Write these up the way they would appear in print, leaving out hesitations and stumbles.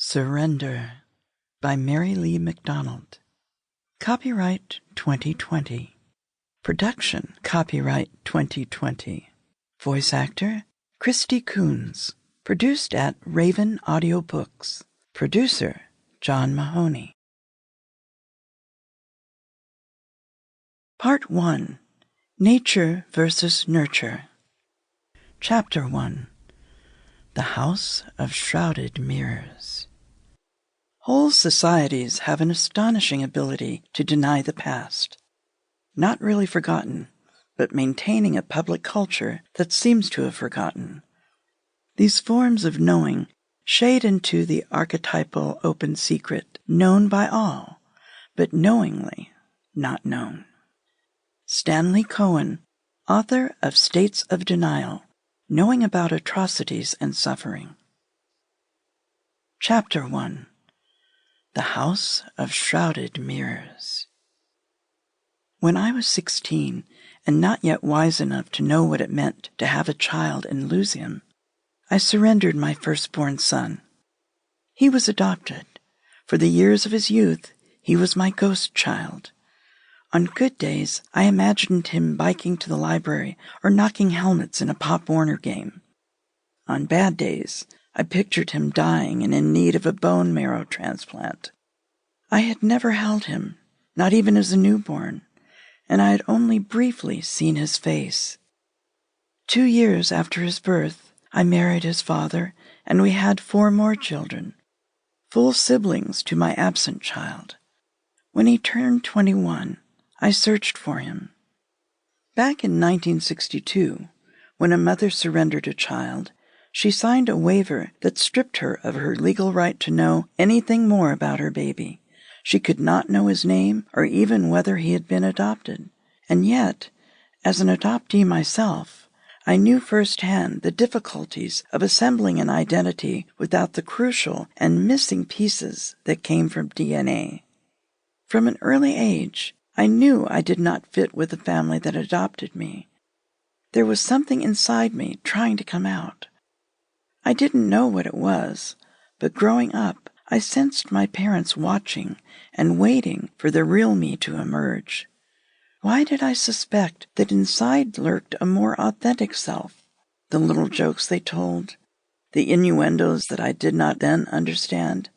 Surrender by Marylee Macdonald. Copyright 2020. Production copyright 2020. Voice actor Kristi Koons. Produced at Raven Audiobooks. Producer John Mahoney. Part 1. Nature versus Nurture. Chapter 1. The House of Shrouded Mirrors. Whole societies have an astonishing ability to deny the past. Not really forgotten, but maintaining a public culture that seems to have forgotten. These forms of knowing shade into the archetypal open secret, known by all, but knowingly not known. Stanley Cohen, author of States of Denial, Knowing About Atrocities and Suffering. Chapter 1. The House of Shrouded Mirrors. When I was 16, and not yet wise enough to know what it meant to have a child and lose him, I surrendered my firstborn son. He was adopted. For the years of his youth, he was my ghost child. On good days, I imagined him biking to the library or knocking helmets in a Pop Warner game. On bad days, I pictured him dying and in need of a bone marrow transplant. I had never held him, not even as a newborn, and I had only briefly seen his face. 2 years after his birth, I married his father, and we had 4 more children, full siblings to my absent child. When he turned 21, I searched for him. Back in 1962, when a mother surrendered a child, she signed a waiver that stripped her of her legal right to know anything more about her baby. She could not know his name or even whether he had been adopted. And yet, as an adoptee myself, I knew firsthand the difficulties of assembling an identity without the crucial and missing pieces that came from DNA. From an early age, I knew I did not fit with the family that adopted me. There was something inside me trying to come out. I didn't know what it was, but growing up, I sensed my parents watching and waiting for the real me to emerge. Why did I suspect that inside lurked a more authentic self? The little jokes they told, the innuendos that I did not then understand,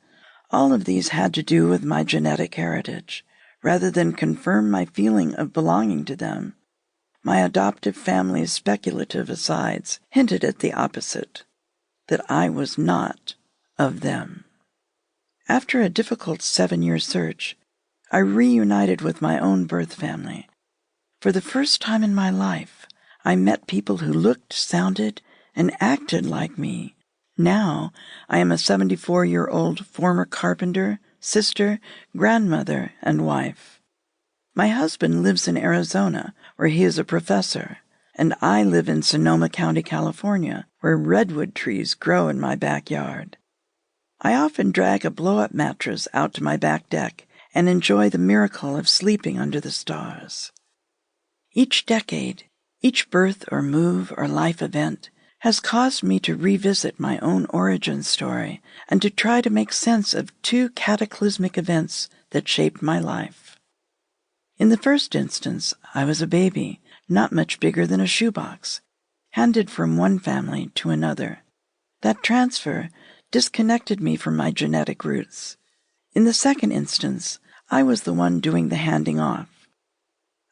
all of these had to do with my genetic heritage, rather than confirm my feeling of belonging to them. My adoptive family's speculative asides hinted at the opposite, that I was not of them. After a difficult 7-year search, I reunited with my own birth family. For the first time in my life, I met people who looked, sounded, and acted like me. Now, I am a 74-year-old former carpenter, sister, grandmother, and wife. My husband lives in Arizona, where he is a professor, and I live in Sonoma County, California, where redwood trees grow in my backyard. I often drag a blow-up mattress out to my back deck and enjoy the miracle of sleeping under the stars. Each decade, each birth or move or life event has caused me to revisit my own origin story and to try to make sense of 2 cataclysmic events that shaped my life. In the first instance, I was a baby, not much bigger than a shoebox, handed from one family to another. That transfer disconnected me from my genetic roots. In the second instance, I was the one doing the handing off.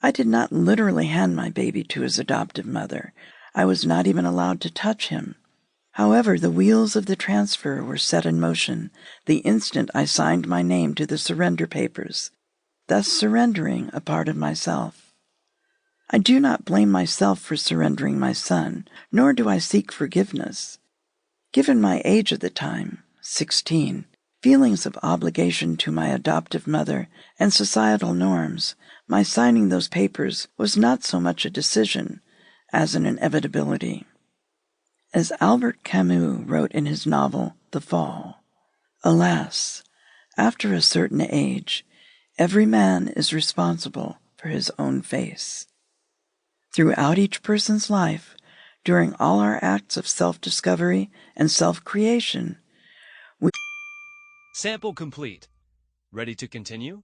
I did not literally hand my baby to his adoptive mother. I was not even allowed to touch him. However, the wheels of the transfer were set in motion the instant I signed my name to the surrender papers, thus surrendering a part of myself. I do not blame myself for surrendering my son, nor do I seek forgiveness. Given my age at the time, 16, feelings of obligation to my adoptive mother, and societal norms, my signing those papers was not so much a decision as an inevitability. As Albert Camus wrote in his novel, The Fall, alas, after a certain age, every man is responsible for his own face. Throughout each person's life, during all our acts of self-discovery and self-creation, we Sample complete. Ready to continue?